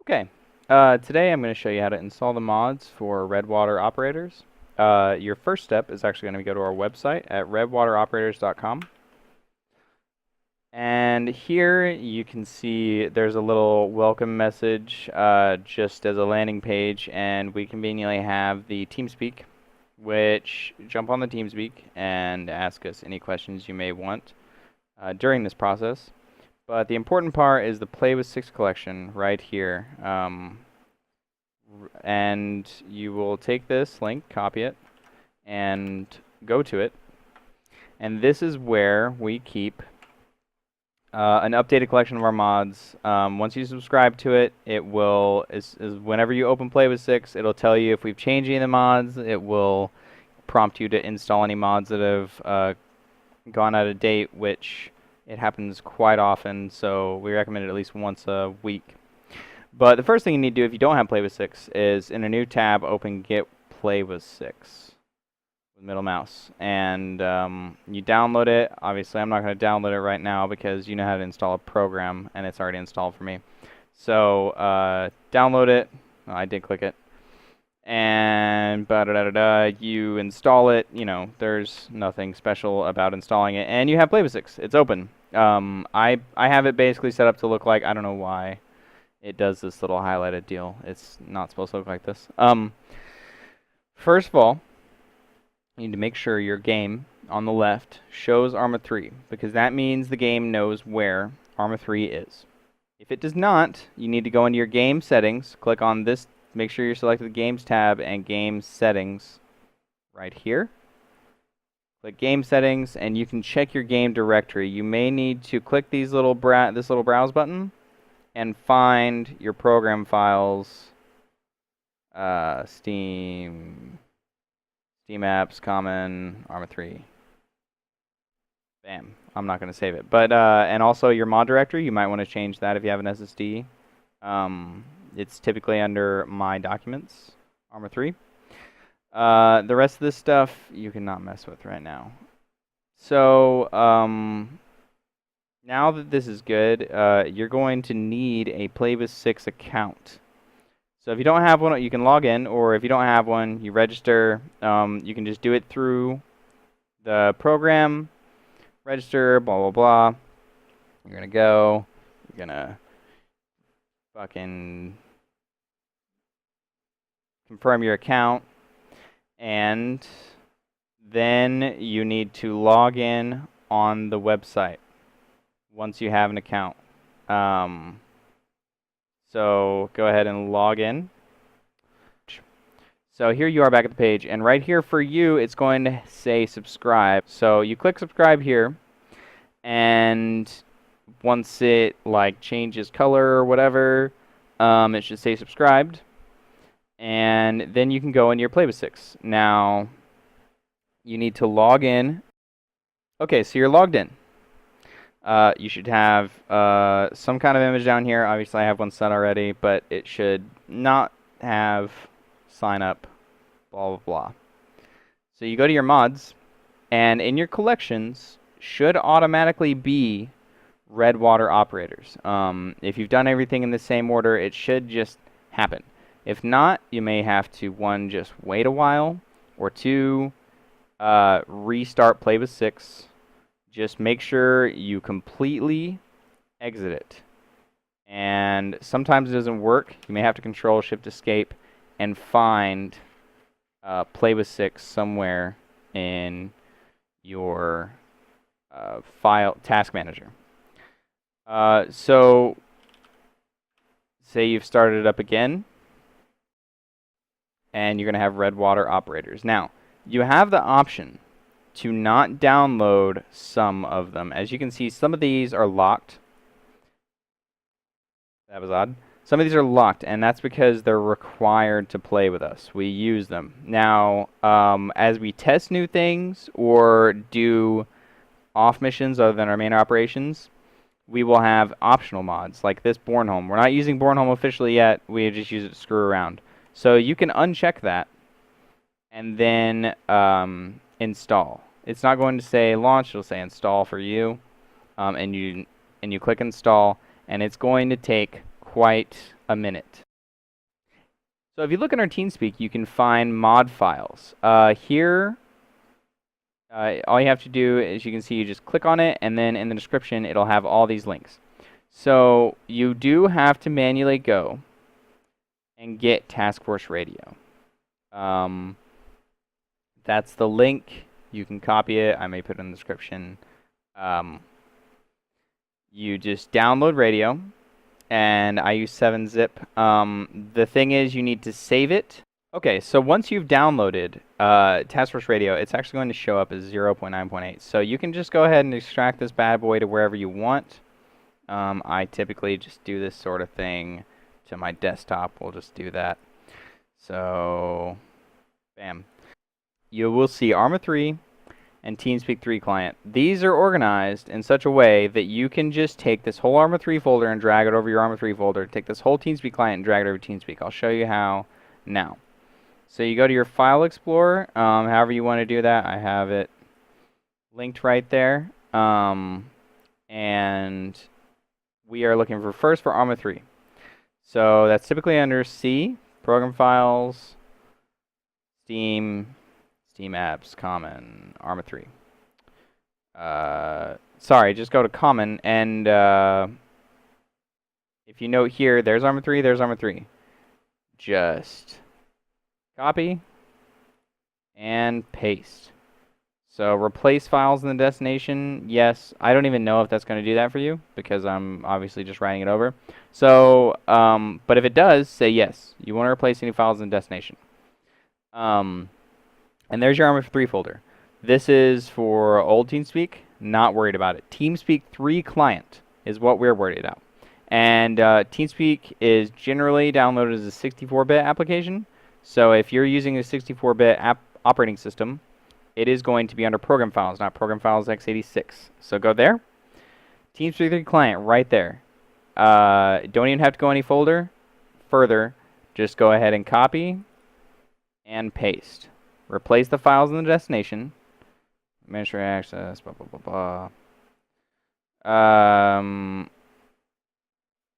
Okay, today I'm going to show you how to install the mods for Redwater operators. Your first step is actually going to go to our website at redwateroperators.com. And here you can see there's a little welcome message just as a landing page, and we conveniently have the TeamSpeak, which jump on the TeamSpeak and ask us any questions you may want during this process. But the important part is the Pw6 collection right here. And you will take this link, copy it, and go to it. And this is where we keep an updated collection of our mods. Once you subscribe to it, it will, whenever you open Pw6, it'll tell you if we've changed any of the mods. It will prompt you to install any mods that have gone out of date, which it happens quite often, so we recommend it at least once a week. But the first thing you need to do if you don't have Pw6 is in a new tab, open Get Pw6 with middle mouse. And you download it. Obviously, I'm not going to download it right now because you know how to install a program, and it's already installed for me. So download it. Oh, I did click it. And you install it. You know, there's nothing special about installing it. And you have Pw6. It's open. I have it basically set up to look like, I don't know why it does this little highlighted deal. It's not supposed to look like this. First of all, you need to make sure your game on the left shows Arma 3, because that means the game knows where Arma 3 is. If it does not, you need to go into your game settings, click on this, make sure you're selected the Games tab and Game Settings right here. Click Game Settings, and you can check your game directory. You may need to click these little this little browse button and find your program files, Steam Apps, Common, Arma 3. Bam. I'm not going to save it. But and also your mod directory, you might want to change that if you have an SSD. It's typically under My Documents, Arma 3. The rest of this stuff you cannot mess with right now. So now that this is good, you're going to need a Pw6 account. So if you don't have one, you can log in, or if you don't have one, you register. You can just do it through the program, register, blah, blah, blah. You're going to go, you're going to fucking confirm your account, and then you need to log in on the website once you have an account. So go ahead and log in. So here you are back at the page, and right here for you, it's going to say subscribe. So you click subscribe here, and once it like changes color or whatever, it should say subscribed, and then you can go into your Pw6. Now you need to log in. Okay, so you're logged in. You should have some kind of image down here. Obviously, I have one set already, but it should not have sign up, blah, blah, blah. So you go to your mods, and in your collections should automatically be Redwater operators. If you've done everything in the same order, it should just happen. If not, you may have to, one, just wait a while, or two, restart Pw6. Just make sure you completely exit it. And sometimes it doesn't work. You may have to Control-Shift-Escape and find Pw6 somewhere in your file task manager. So say you've started it up again, and you're going to have Redwater operators. Now, you have the option to not download some of them. As you can see, some of these are locked. That was odd. Some of these are locked, and that's because they're required to play with us. We use them. Now, as we test new things or do off missions other than our main operations, we will have optional mods, like this Bornholm. We're not using Bornholm officially yet. We just use it to screw around. So you can uncheck that and then install. It's not going to say launch, it'll say install for you. And you click install, and it's going to take quite a minute. So if you look in our TeamSpeak, you can find mod files. Here, all you have to do is, you can see, you just click on it, and then in the description, it'll have all these links. So you do have to manually go and get Task Force Radio. That's the link. You can copy it. I may put it in the description. You just download radio, and I use 7-zip. The thing is, you need to save it. Okay, so once you've downloaded Task Force Radio, it's actually going to show up as 0.9.8. So you can just go ahead and extract this bad boy to wherever you want. I typically just do this sort of thing to my desktop. We'll just do that. So, bam. You will see Arma 3 and TeamSpeak 3 client. These are organized in such a way that you can just take this whole Arma 3 folder and drag it over your Arma 3 folder. Take this whole TeamSpeak client and drag it over TeamSpeak. I'll show you how now. So you go to your File Explorer. However you want to do that, I have it linked right there. And we are looking first for Arma 3. So that's typically under C, Program Files, Steam Apps, Common, Arma 3. Sorry, just go to Common, and if you note here, there's Arma 3, there's Arma 3. Just copy and paste. So replace files in the destination, yes. I don't even know if that's going to do that for you, because I'm obviously just writing it over. So, but if it does, say yes. You want to replace any files in the destination. And there's your Arma 3 folder. This is for old TeamSpeak, not worried about it. TeamSpeak 3 client is what we're worried about. And TeamSpeak is generally downloaded as a 64-bit application. So if you're using a 64-bit operating system, it is going to be under Program Files, not Program Files x86. So go there. TeamSpeak 3 client right there. Don't even have to go any further. Just go ahead and copy and paste. Replace the files in the destination. Administrator access, blah, blah, blah, blah.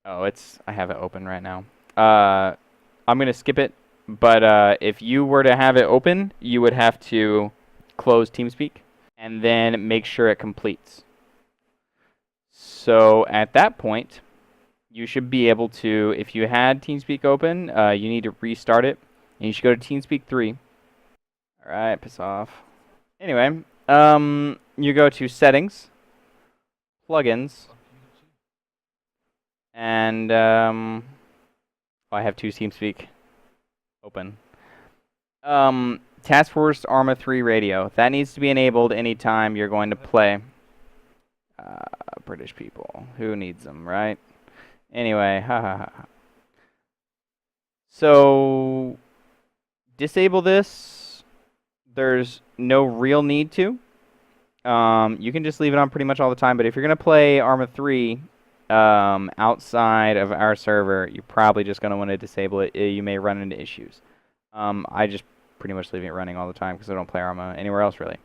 Oh, I have it open right now. I'm going to skip it, but if you were to have it open, you would have to close TeamSpeak and then make sure it completes. So at that point, you should be able to, if you had TeamSpeak open, you need to restart it, and you should go to TeamSpeak 3. Alright, piss off. Anyway, you go to Settings, Plugins, and I have two TeamSpeak open. Task Force Arma 3 Radio. That needs to be enabled anytime you're going to play. British people. Who needs them, right? Anyway, So, disable this. There's no real need to. You can just leave it on pretty much all the time, but if you're going to play Arma 3 outside of our server, you're probably just going to want to disable it. You may run into issues. I just pretty much leave it running all the time because I don't play Arma anywhere else, really.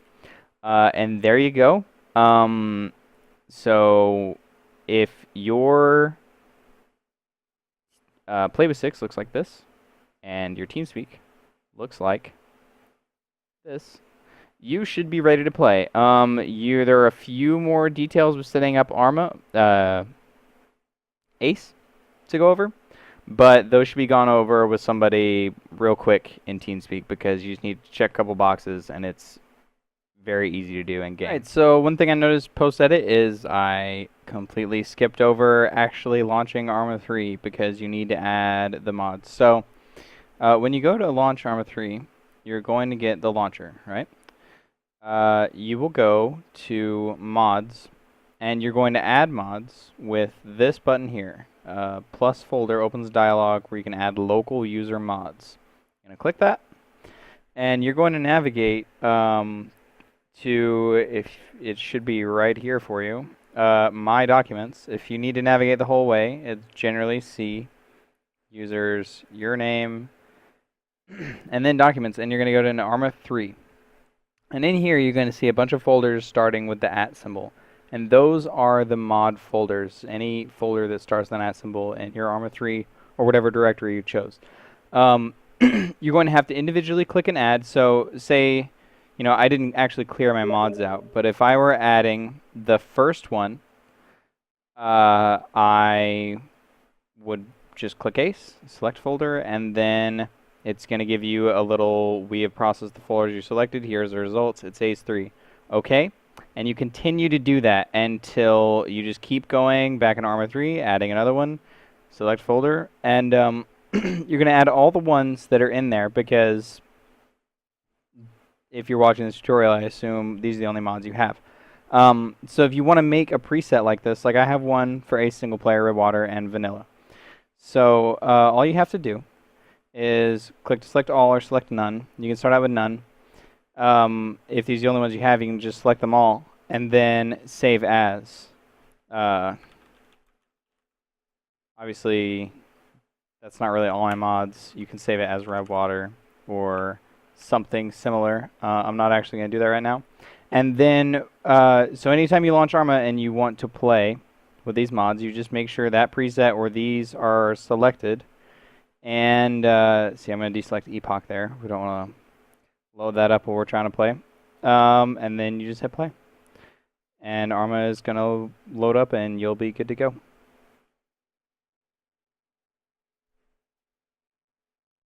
And there you go. So if your Pw6 looks like this, and your TeamSpeak looks like this, you should be ready to play. There are a few more details with setting up Arma Ace to go over, but those should be gone over with somebody real quick in TeamSpeak because you just need to check a couple boxes, and it's very easy to do in game. Right, so one thing I noticed post-edit is I completely skipped over actually launching Arma 3 because you need to add the mods. So when you go to launch Arma 3, you're going to get the launcher, right? You will go to mods, and you're going to add mods with this button here. Plus folder opens a dialog where you can add local user mods. You're going to click that, and you're going to navigate to, if it should be right here for you, My Documents. If you need to navigate the whole way, it's generally C, users, your name, and then Documents, and you're going to go to Arma 3. And in here, you're going to see a bunch of folders starting with the @ symbol. And those are the mod folders, any folder that starts with an @ symbol in your Arma 3 or whatever directory you chose. You're going to have to individually click and add. So say, I didn't actually clear my mods out, but if I were adding the first one, I would just click ACE, select folder, and then it's going to give you a little, we have processed the folders you selected, here's the results, it's ACE3. Okay? And you continue to do that until you just keep going back in Arma 3, adding another one, select folder, and you're going to add all the ones that are in there, because if you're watching this tutorial, I assume these are the only mods you have. So if you want to make a preset like this, like I have one for ACE single player, Redwater, and vanilla. So all you have to do is click to select all or select none. You can start out with none. If these are the only ones you have, you can just select them all and then save as. Obviously, that's not really all my mods. You can save it as Redwater or something similar. I'm not actually going to do that right now. And then, so anytime you launch Arma and you want to play with these mods, you just make sure that preset or these are selected. And see, I'm going to deselect Epoch there. We don't want to load that up while we're trying to play. And then you just hit play. And Arma is going to load up and you'll be good to go.